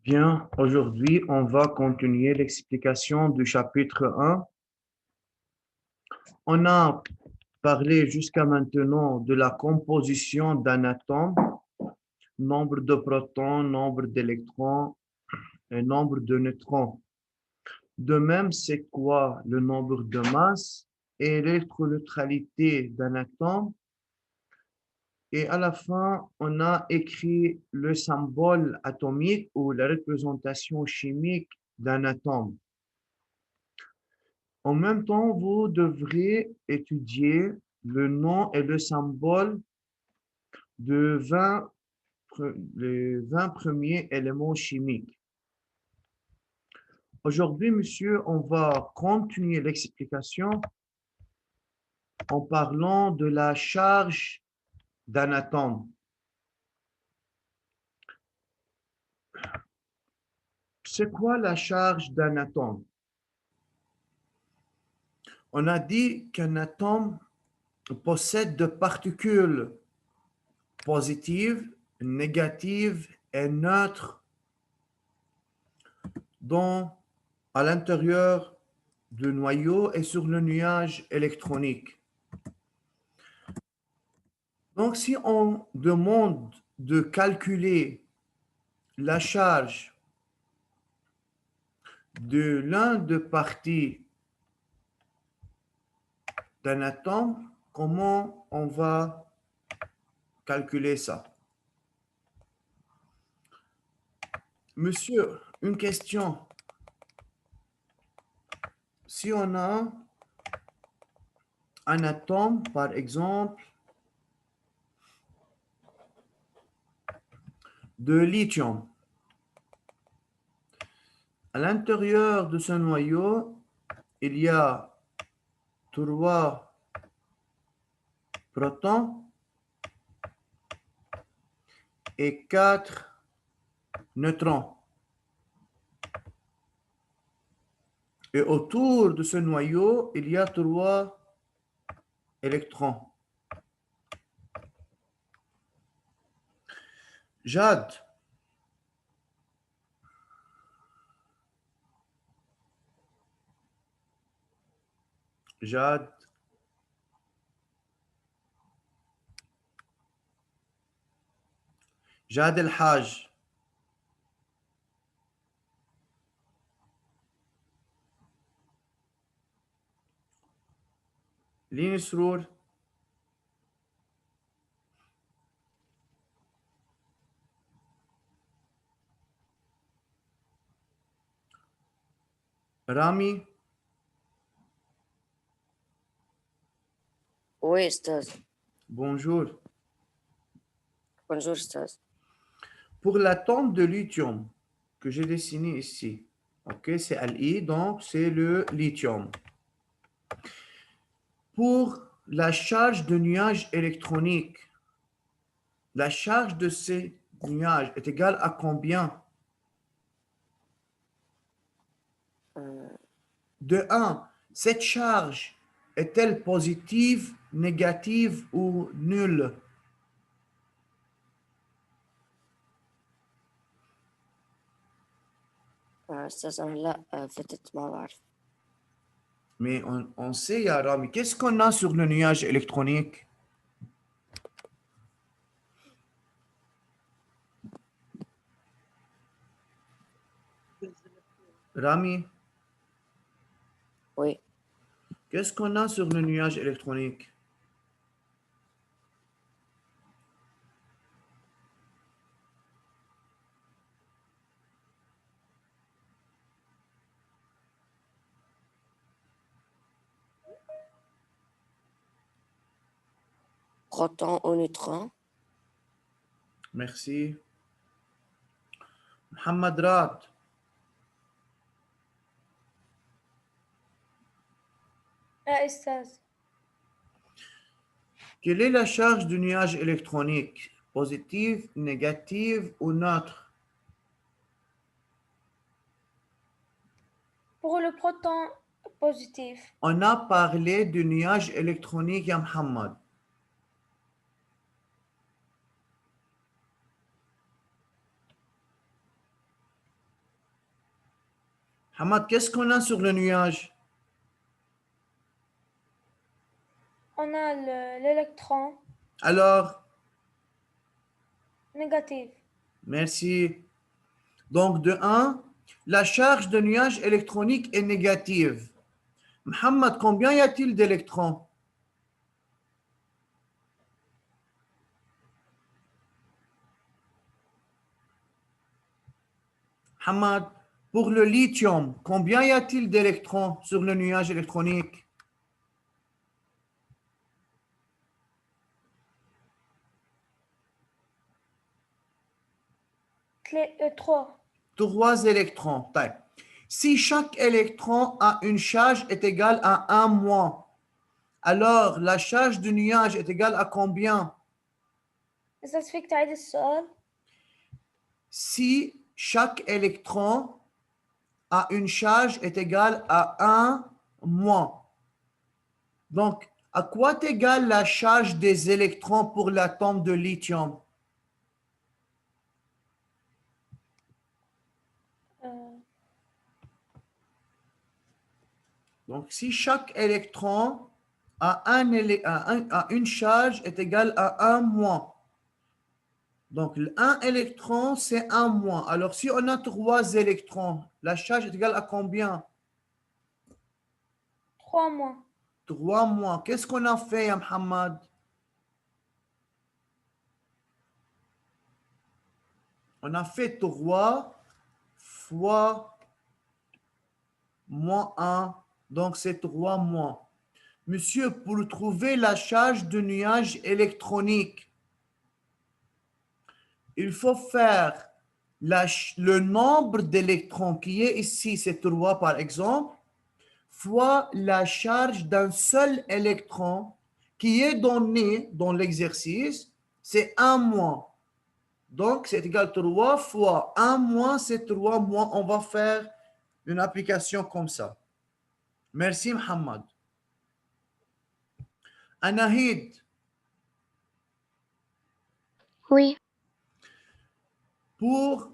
Bien, aujourd'hui, on va continuer l'explication du chapitre 1. On a parlé jusqu'à maintenant de la composition d'un atome, nombre de protons, nombre d'électrons et nombre de neutrons. De même, c'est quoi le nombre de masses et l'électroneutralité d'un atome. Et à la fin, on a écrit le symbole atomique ou la représentation chimique d'un atome. En même temps, vous devrez étudier le nom et le symbole de les 20 premiers éléments chimiques. Aujourd'hui, monsieur, on va continuer l'explication en parlant de la charge d'un atome. C'est quoi la charge d'un atome? On a dit qu'un atome possède des particules positives, négatives et neutres à l'intérieur du noyau et sur le nuage électronique. Donc, si on demande de calculer la charge de l'un des parties d'un atome, comment on va calculer ça? Monsieur, une question. Si on a un atome, par exemple, de lithium, à l'intérieur de ce noyau, il y a 3 protons et 4 neutrons. Et autour de ce noyau, il y a 3 électrons. Jade. Jade. Jade El Haj. Lini Srour. Rami. Oui, Ustaz. Bonjour. Bonjour, Ustaz. Pour l'atome de lithium que j'ai dessiné ici, ok, c'est Li, donc c'est le lithium. Pour la charge de nuage électronique, la charge de ces nuages est égale à combien? De 1, cette charge est-elle positive, négative ou nulle? أستاذ أنا لا فتت ما بعرف. Mais on sait, Yara, mais qu'est-ce qu'on a sur le nuage électronique? Rami, Oui. qu'est-ce qu'on a sur le nuage électronique? Proton ou neutron. Merci. Mohamed Rad, أستاذ quelle est la charge du nuage électronique? Positive, négative ou neutre? pour le proton positif. On a parlé du nuage électronique, ya Mohamed. Hamad, qu'est-ce qu'on a sur le nuage? On a l'électron Alors, négatif. merci. Donc, de 1, la charge de nuage électronique est négative. Mohamed, combien y a-t-il d'électrons? Mohamed, pour le lithium, combien y a-t-il d'électrons sur le nuage électronique? Trois. 3 électrons. Tac. Si chaque électron a une charge est égale à 1 moins, alors la charge du nuage est égale à combien? إذا فيك تعيد السؤال؟ Si chaque électron a une charge est égale à 1 moins. Donc, à quoi est égale la charge des électrons pour l'atome de lithium? Donc, si chaque électron a une charge est égale à 1 moins. Donc, un électron, c'est 1 moins. Alors, si on a 3 électrons, la charge est égale à combien? 3 moins. 3 moins. Qu'est-ce qu'on a fait, Mohamed? On a fait 3 fois moins 1. Donc, c'est 3 moins. Monsieur, pour trouver la charge du nuage électronique, il faut faire le nombre d'électrons qui est ici, c'est 3 par exemple, fois la charge d'un seul électron qui est donné dans l'exercice, c'est 1 moins. Donc, c'est égal à 3 fois 1 moins, c'est 3 moins. On va faire une application comme ça. Merci, Mohamed. Anahid. Oui, Pour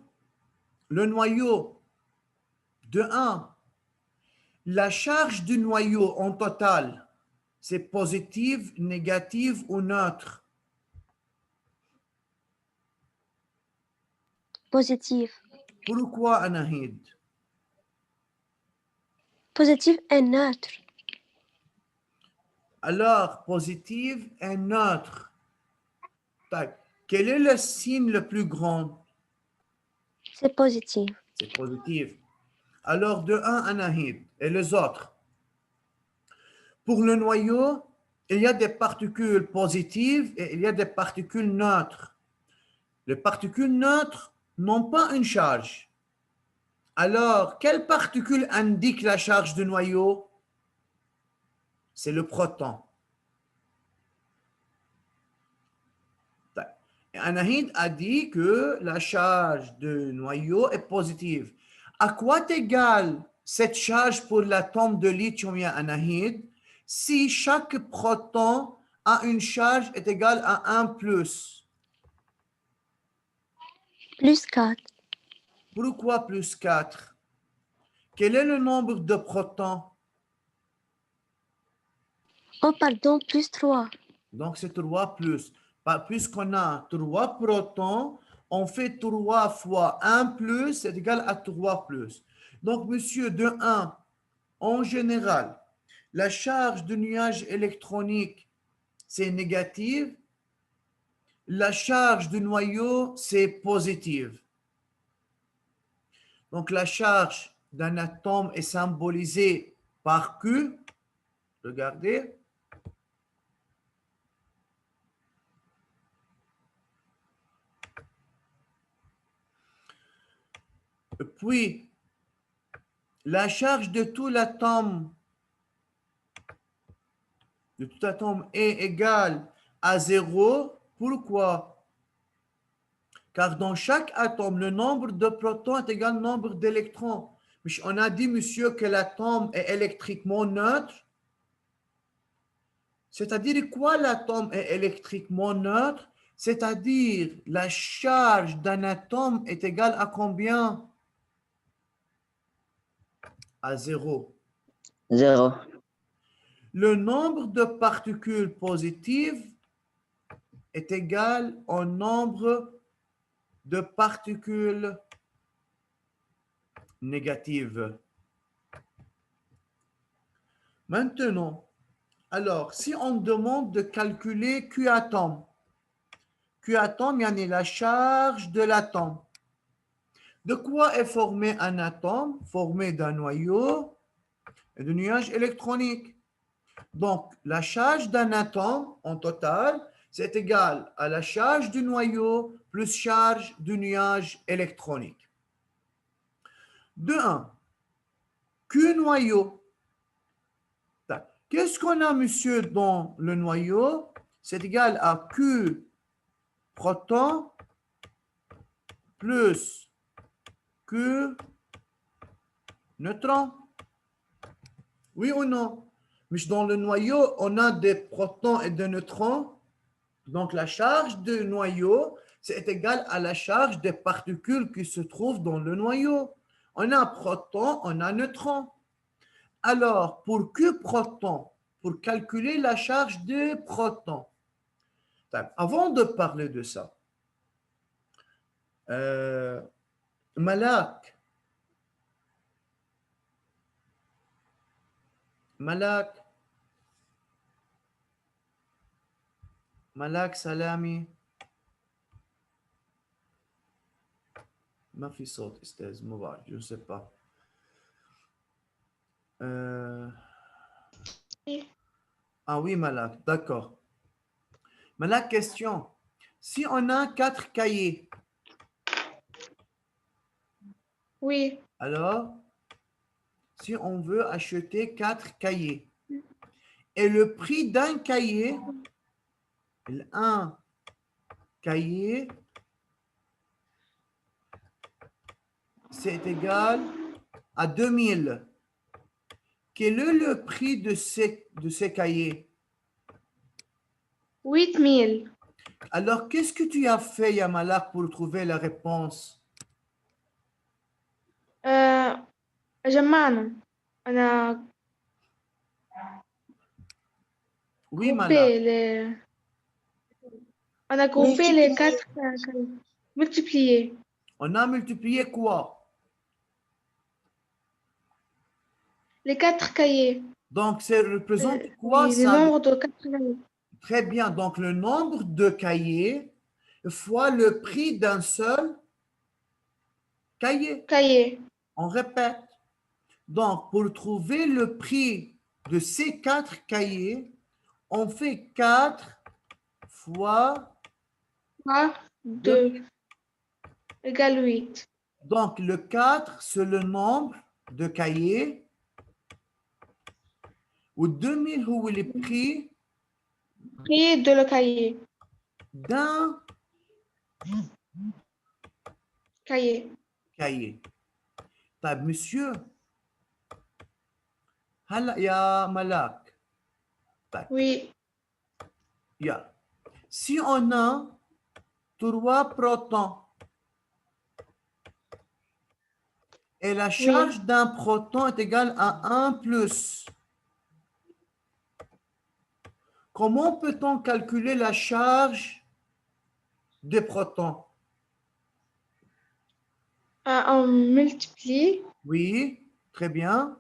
le noyau de 1, la charge du noyau en total, c'est positive, négative ou neutre? positif. Pourquoi, Anahid? Positif et neutre. Alors, positive et neutre. Tac. Quel est le signe le plus grand? C'est positif. C'est positif. Alors, de 1, Anahid. Et les autres? Pour le noyau, il y a des particules positives et il y a des particules neutres. Les particules neutres n'ont pas une charge. Alors, quelle particule indique la charge du noyau? C'est le proton. Anahid a dit que la charge du noyau est positive. À quoi est égale cette charge pour l'atome de lithium, Anahid, si chaque proton a une charge est égale à 1 plus? Plus 4. Pourquoi plus 4? Quel est le nombre de protons? Oh, pardon, plus 3. Donc, c'est 3 plus. Puisqu'on a 3 protons, on fait 3 fois 1 plus, c'est égal à 3 plus. Donc, monsieur, de 1, en général, la charge du nuage électronique, c'est négative. La charge du noyau, c'est positive. Donc, la charge d'un atome est symbolisée par Q. Regardez. Puis, la charge de tout l'atome est égale à 0. Pourquoi? Car dans chaque atome, le nombre de protons est égal au nombre d'électrons. On a dit, monsieur, que l'atome est électriquement neutre. C'est-à-dire quoi l'atome est électriquement neutre? C'est-à-dire la charge d'un atome est égale à combien? à 0. 0. Le nombre de particules positives est égal au nombre de particules négatives. Maintenant, alors, si on demande de calculer Q atome, Q atome, yani la charge de l'atome. De quoi est formé un atome? Formé d'un noyau et de nuages électroniques. Donc, la charge d'un atome en total, c'est égal à la charge du noyau plus charge du nuage électronique. De 1, Q noyau. Qu'est-ce qu'on a, monsieur, dans le noyau? C'est égal à Q proton plus Q neutron. Oui ou non? Mais dans le noyau, on a des protons et des neutrons. Donc, la charge du noyau, c'est égal à la charge des particules qui se trouvent dans le noyau. On a proton, on a neutron. Alors, pour Q proton, pour calculer la charge des protons, avant de parler de ça, Malak, سلامي ما في صوت استاذ ما بعرف je ne sais pas. Ah oui Malak, d'accord. Malak, question. Si on a 4 cahiers, Oui. alors si on veut acheter 4 cahiers et le prix d'un cahier, un cahier, c'est égal à 2000. Quel est le prix de ces cahiers? 8000. Alors, qu'est-ce que tu as fait, Yamalak, pour trouver la réponse? جمعنا. أنا Oui, Malak. On a groupé les 4 multipliés. On a multiplié quoi? Les 4 cahiers. Donc, ça représente quoi Oui, ça? le nombre de 4 cahiers. Très bien. Donc, le nombre de cahiers fois le prix d'un seul cahier. On répète. Donc, pour trouver le prix de ces 4 cahiers, on fait 4 fois 2 égale 8. Donc, le 4, c'est le nombre de cahiers. Ou 2000, هو le prix Prix de le cahier. d'un cahier. طيب monsieur, هلا يا ملاك. طيب. Oui. يلا. Si on a 3 protons et la charge d'un proton est égale à 1 plus, comment peut-on calculer la charge des protons? On multiplie. Oui, très bien.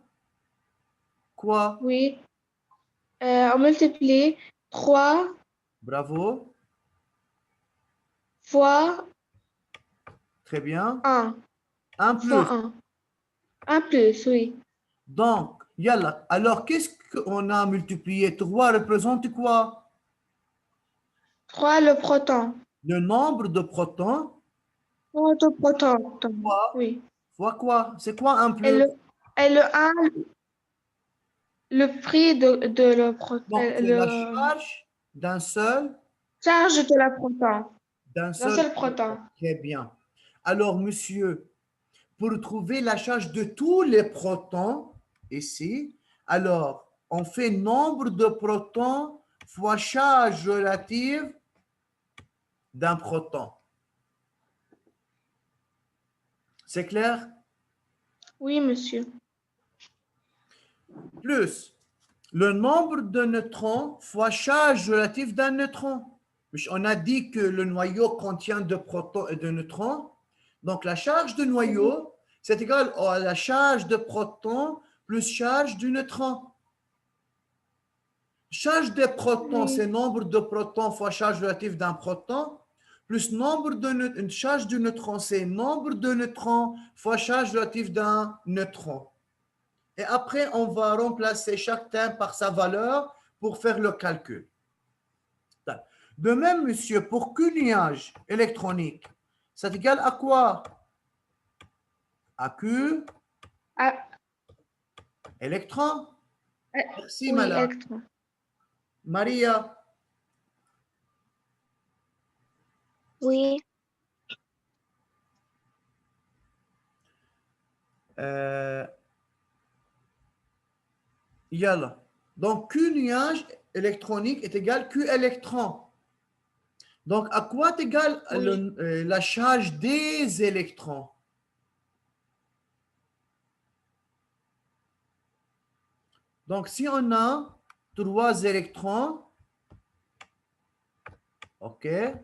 Quoi? Oui. On multiplie 3 Bravo. fois Très bien. 1. 1 plus. Fois 1. 1 plus, oui. Donc, yalla. Alors, qu'est-ce qu'on a multiplié? 3 représente quoi? 3 le proton. Le nombre de protons. 3 de proton. Fois, Oui. fois quoi? C'est quoi 1 plus? Et le 1, le prix de le proton. Donc, c'est la charge d'un seul. Charge de la proton. D'un seul proton. Très bien. Alors, monsieur, pour trouver la charge de tous les protons, ici, alors, on fait nombre de protons fois charge relative d'un proton. C'est clair? Oui, monsieur. plus le nombre de neutrons fois charge relative d'un neutron. On a dit que le noyau contient de protons et de neutrons. Donc, la charge du noyau, c'est égal à la charge de protons plus charge du neutron. Charge des protons, c'est nombre de protons fois charge relative d'un proton, plus nombre de charge du neutron, c'est nombre de neutrons fois charge relative d'un neutron. Et après, on va remplacer chaque terme par sa valeur pour faire le calcul. De même, monsieur, pour qu'un nuage électronique, c'est égal à quoi? À Q électron. Merci, oui, Mala. électron. Maria. Oui. Yalla. Donc, Q nuage électronique est égal Q électron. Donc, à quoi est égal la charge des électrons? Donc, si on a 3 électrons, OK, et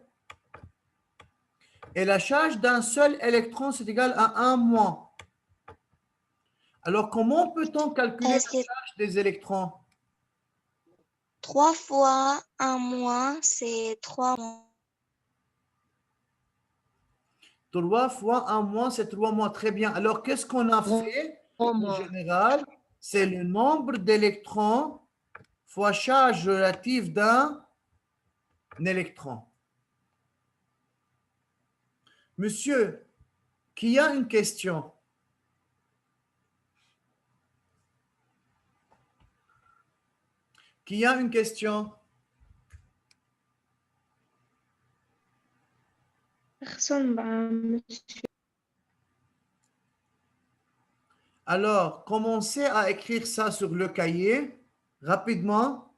la charge d'un seul électron, c'est égal à 1 moins. Alors, comment peut-on calculer la charge des électrons? 3 fois 1 moins, c'est 3 moins. 3 fois 1 moins, c'est 3 moins. Très bien. Alors, qu'est-ce qu'on a fait en général? C'est le nombre d'électrons fois charge relative d'un électron. Monsieur, qui a une question? Qui a une question? Personne, monsieur. Alors, commencez à écrire ça sur le cahier rapidement.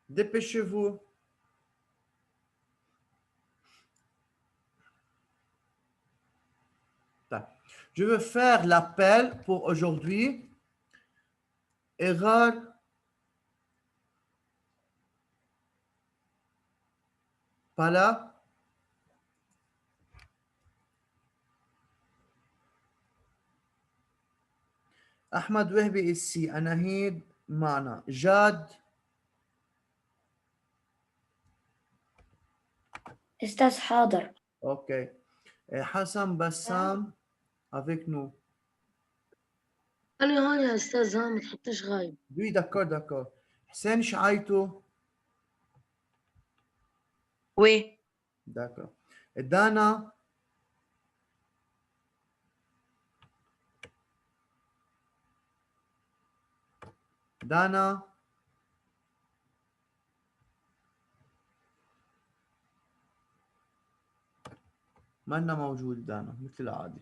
Dépêchez-vous. Je veux faire l'appel pour aujourd'hui. Erreur. Pas là. Ahmad Wehbi ici. Anahid Mana. Jad. أستاذ حاضر. OK. Hassan Bassam avec nous. أنا هون يا أستاذ، ها ما تحطيش غايب. Oui, d'accord, d'accord. Hussein Shaito. Oui. D'accord. Et Dana. Dana. منا موجود دانا مثل العادي.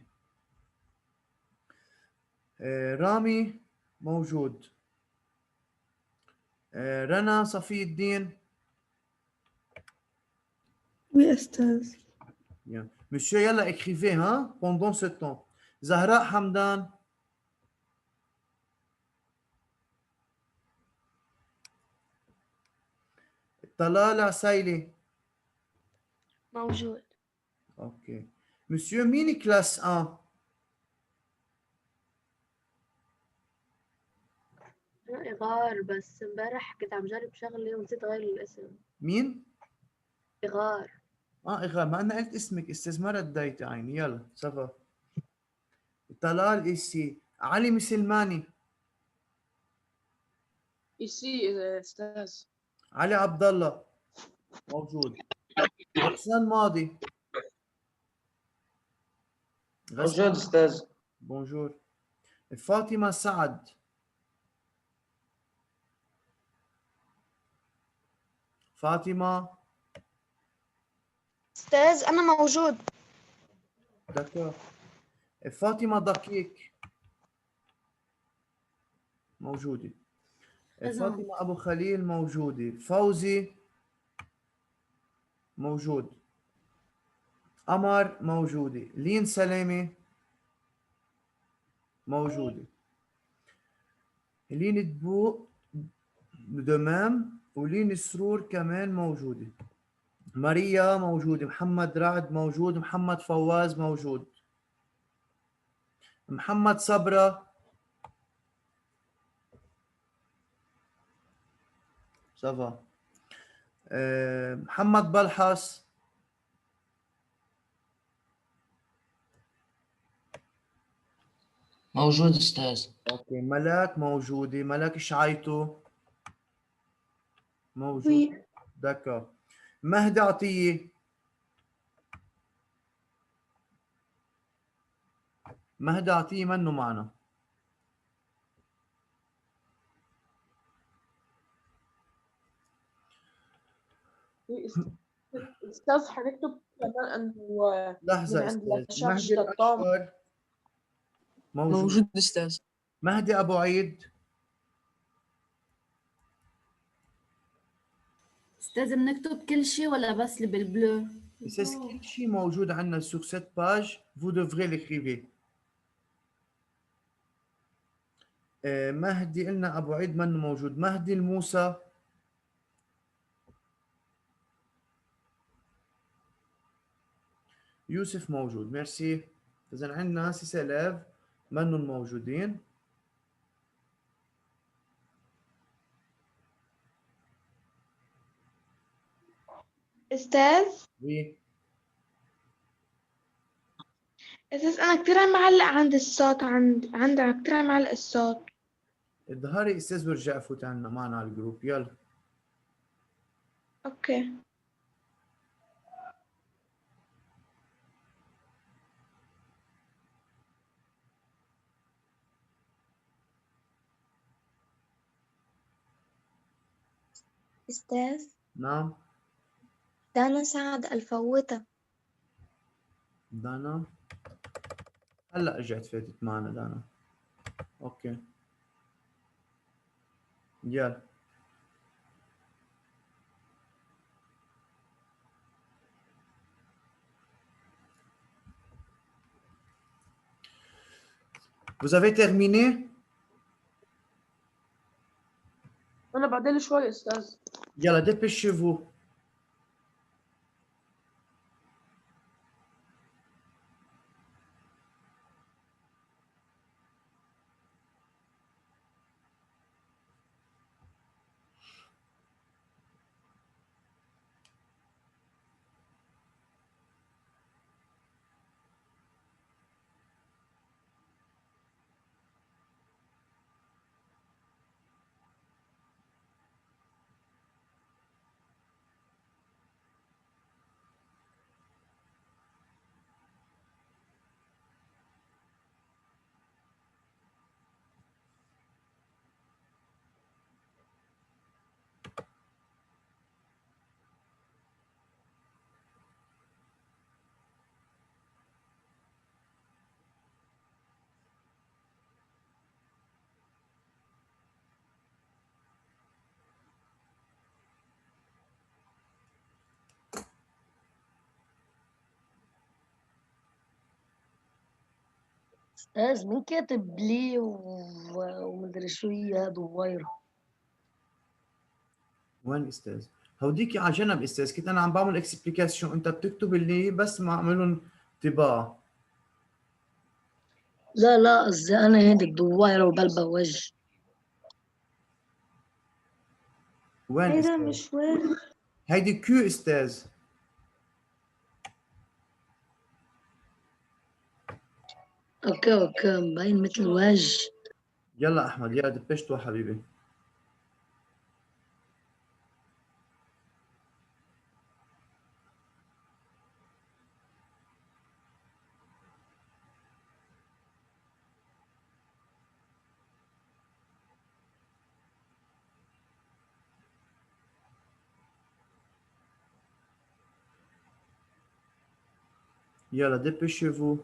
رامي موجود. رنا صفي الدين. Oui, أستاذ. Bien. Monsieur, yalla, écrivez hein, pendant ce temps. Zahra Hamdan. Talala Saili. موجود. OK. Monsieur, mini classe 1. إغار، بس امبارح كنت عم جرب شغلة ونسيت أغير الاسم. مين؟ إغار. إغار، ما أنا قلت اسمك استاذ، ما رديت عيني. يلا صفا. طلال إيسي. علي مسلماني. Ici, أستاذ. علي عبد الله موجود. غسان ماضي. موجود أستاذ. بونجور. فاطمة سعد. فاطمة. أستاذ أنا موجود. دكتور. فاطمة دقيق. موجودة. فاطمة أبو خليل موجودة. فوزي. موجود. قمر موجودة. لين سلامة موجودة. لين دبوق دمام ولين سرور كمان موجودة. ماريا موجودة. محمد رعد موجود. محمد فواز موجود. محمد صبرا صفا. محمد بلحس. موجود أستاذ. اوكي. ملاك موجودة. ملاك شعيتو موجود. وي. دكا. مهدي عطية. مهدي عطية منه معنا. أستاذ حنكتب كمان إنه لحظة من عند أستاذ. الشيف مهدي الشطام. الأشقر موجود. موجود أستاذ. مهدي أبو عيد. أستاذ بنكتب كل شيء ولا بس اللي بالبلو؟ C'est كل شيء موجود عندنا sur cette page. Vous devrez l'écrire. مهدي قلنا أبو عيد منه موجود. مهدي الموسى. يوسف موجود. ميرسي. إذا عندنا 6 élèves منهم موجودين. أستاذ وي. أستاذ أنا كتير عم معلق عند الصوت، عندنا كتير عم معلق الصوت. اظهري أستاذ وارجع فوت عنا معنا على الجروب. يلا. أوكي. أستاذ نعم. دانا سعد الفوتة. دانا هلا رجعت فاتت معنا دانا. اوكي يلا. Vous avez terminé? أنا بعدين شوي أستاذ. يلا dépêchez-vous. أستاذ مين كاتب ليه ومدري شو هي دويرة؟ وين استاذ؟ هوديكي على جنب استاذ. كنت انا عم بعمل اكسبليكاسيون، انت بتكتب اللي بس ما اعملهم طباعه. لا قصدي أنا هيدي دويرة وبلبة وجه. وين هيدا استاذ؟ مش وين. هيدي كيو استاذ. أوكي مبين مثل وجه. يلا احمد يلا دبشتوا حبيبي. يلا dépêchez-vous.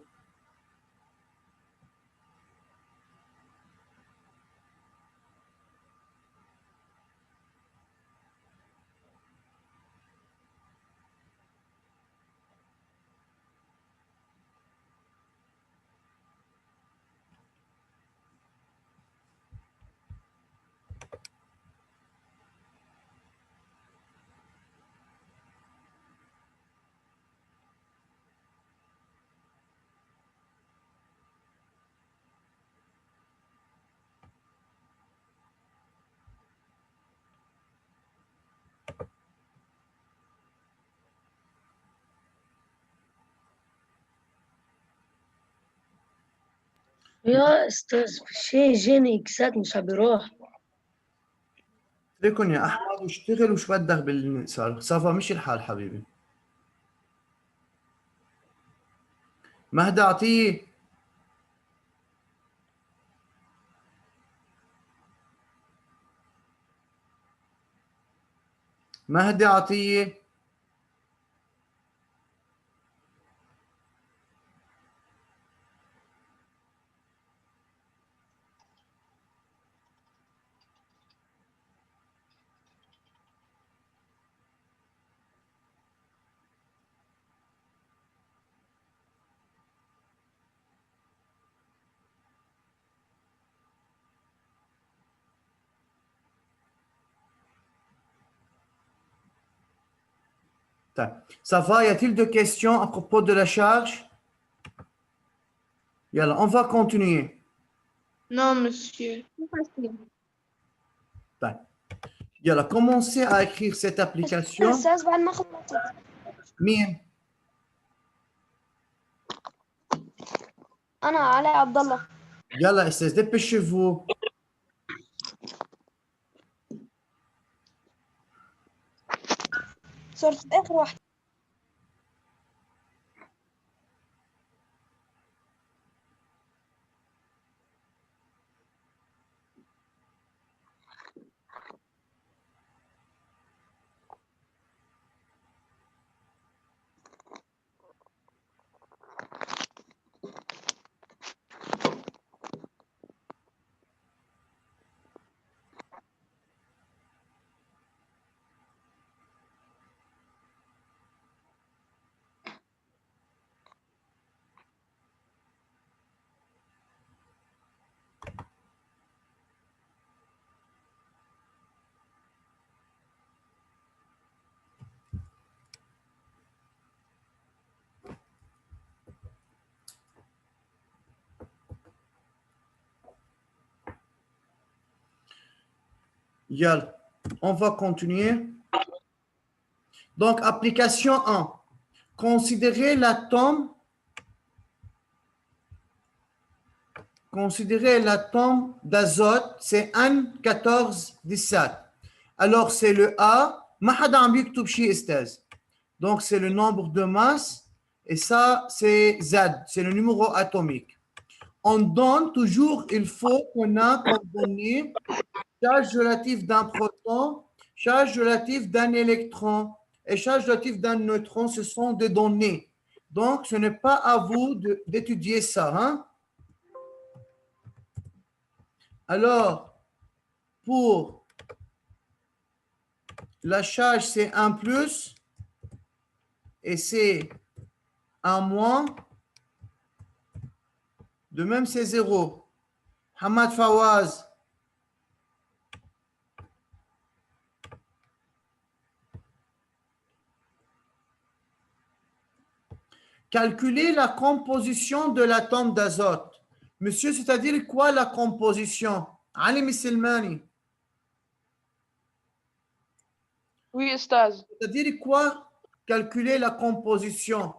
يا أستاذ شيء جيني إكسات مش عم بيروح. ليكن يا احمد واشتغل وش بدك بالصار صفا مش الحال حبيبي. مهدي عطيه. مهدي عطيه. Ça va, y a-t-il des questions à propos de la charge? Yalla, on va continuer. Non, monsieur. Yalla, commencez à écrire cette application. أستاذ بعد ما خلصت مين؟ أنا علاء عبد الله. Yalla, استاذ dépêchez-vous. صرت آخر واحدة. Yalla, on va continuer. Donc, application 1. Considérez l'atome d'azote, c'est N1417. Alors, c'est le A. ما حدا عم يكتب شيء استاذ. Donc, c'est le nombre de masse. Et ça, c'est Z, c'est le numéro atomique. On donne toujours, il faut qu'on a comme donné charge relative d'un proton, charge relative d'un électron et charge relative d'un neutron. Ce sont des données. Donc, ce n'est pas à vous d'étudier ça. Hein? Alors, pour la charge, c'est 1 plus et c'est 1 moins. De même, c'est 0. Hamad Fawaz. Calculer la composition de l'atome d'azote. Monsieur, c'est-à-dire quoi la composition? Ali Misselmani. Oui أستاذ. C'est-à-dire quoi calculer la composition?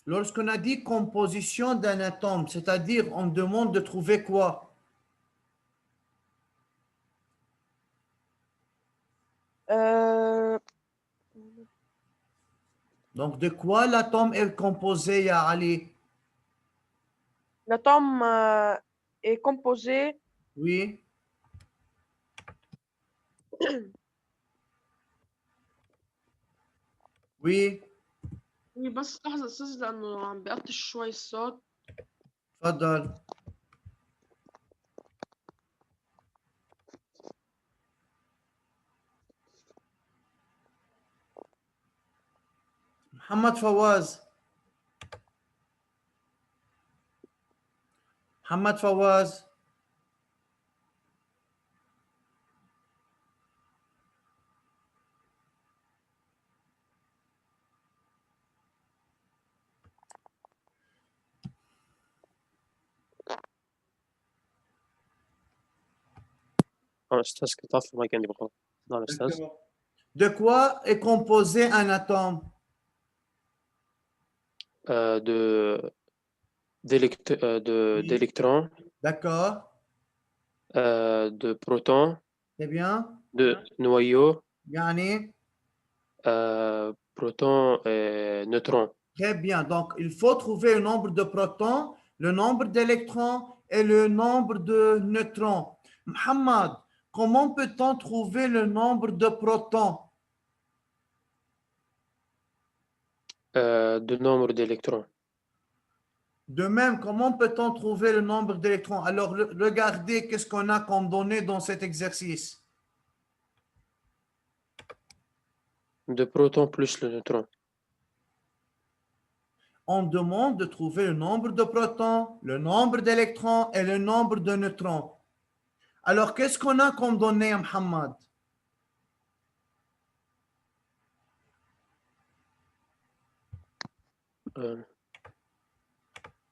Lorsqu'on a dit composition d'un atome, c'est-à-dire on demande de trouver quoi? Donc, de quoi l'atome est composé, ya Ali? L'atome est composé Oui. Oui. Oui بس لحظة أستاذ لأنه عم بقطش شوي الصوت. تفضل. محمد فواز. محمد فواز. أستاذ كنت عارف ما كان يبغى. نعم أستاذ. De quoi est composé un atome? d'électrons, D'accord, de protons, c'est bien. de noyaux, Yani, protons et neutrons. très bien. Donc, il faut trouver le nombre de protons, le nombre d'électrons et le nombre de neutrons. Mohamed, comment peut-on trouver le nombre de protons? De nombre d'électrons. De même, comment peut-on trouver le nombre d'électrons? Alors, regardez qu'est-ce qu'on a comme données dans cet exercice. De protons plus le neutron. On demande de trouver le nombre de protons, le nombre d'électrons et le nombre de neutrons. Alors, qu'est-ce qu'on a comme données, Mohamed?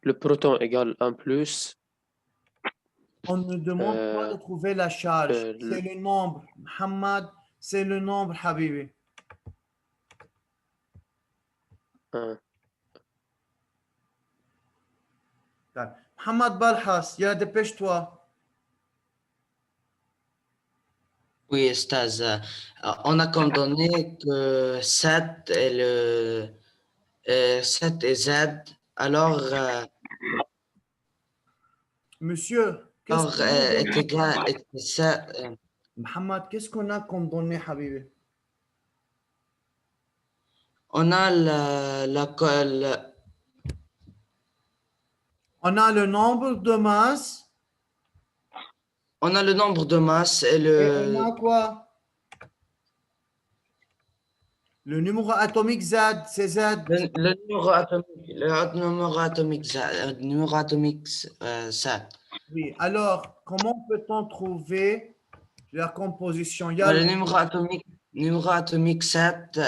Le proton égale 1 plus. On ne demande pas de trouver la charge. C'est le nombre. Mohamed, c'est le nombre, Habibi. 1. Mohamed Balhas, dépêche-toi. Oui, Stas. On a comme donné que 7 7 et Z. Alors, Monsieur, alors est égal Mohamed, qu'est-ce qu'on a comme données, Habibi? on a On a le nombre de masses. On a le nombre de masses et Et on a quoi? Le numéro atomique Z, c'est Z. le numéro atomique Z. Oui, alors, comment peut-on trouver la composition? Le numéro atomique 7,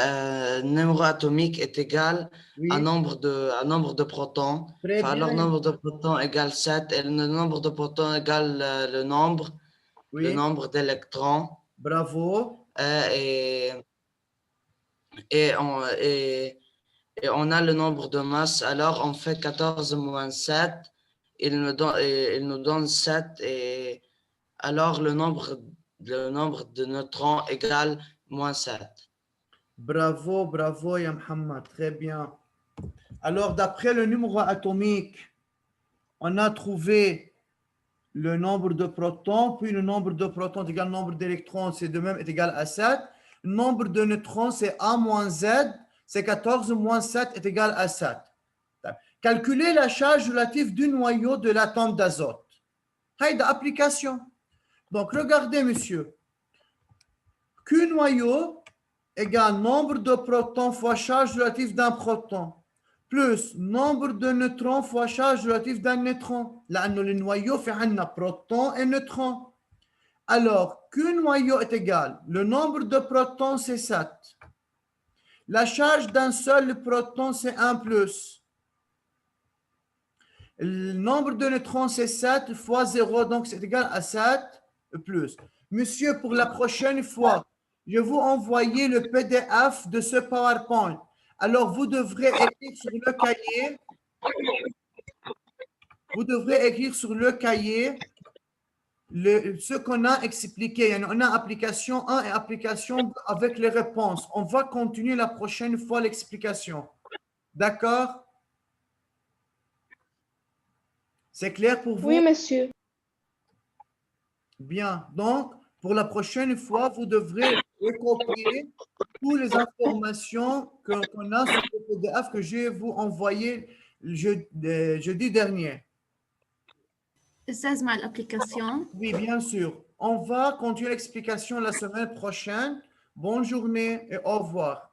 numéro atomique est égal à nombre de protons. Alors, nombre de protons égale 7 et le nombre de protons égale le nombre d'électrons. Bravo. Et on a le nombre de masses. Alors, on fait 14 moins 7. Il nous donne 7. Et alors, le nombre de neutrons égale moins 7. Bravo, bravo, ya Mohamed. Très bien. Alors, d'après le numéro atomique, on a trouvé le nombre de protons, puis le nombre de protons est égal au nombre d'électrons, c'est de même est égal à 7. Le nombre de neutrons, c'est A moins Z, c'est 14 moins 7 est égal à 7. Calculer la charge relative du noyau de l'atome d'azote. Haïda, application. Donc, regardez, monsieur. Q noyau égale nombre de protons fois charge relative d'un proton, plus nombre de neutrons fois charge relative d'un neutron. Là, le noyau fait un proton et neutron. Alors, Q noyau est égal, le nombre de protons, c'est 7. La charge d'un seul proton, c'est 1 plus. Le nombre de neutrons, c'est 7 fois 0, donc c'est égal à 7 plus. Monsieur, pour la prochaine fois, je vais vous envoyer le PDF de ce PowerPoint. Alors, vous devrez écrire sur le cahier. Vous devrez écrire sur le cahier ce qu'on a expliqué. On a application 1 et application 2 avec les réponses. On va continuer la prochaine fois l'explication. D'accord? C'est clair pour vous? Oui, monsieur. Bien. Donc, pour la prochaine fois, vous devrez recopier toutes les informations qu'on a sur le PDF que je vais vous envoyer jeudi dernier. استاذ مع l'application. Oui, bien sûr. On va continuer l'explication la semaine prochaine. Bonne journée et au revoir.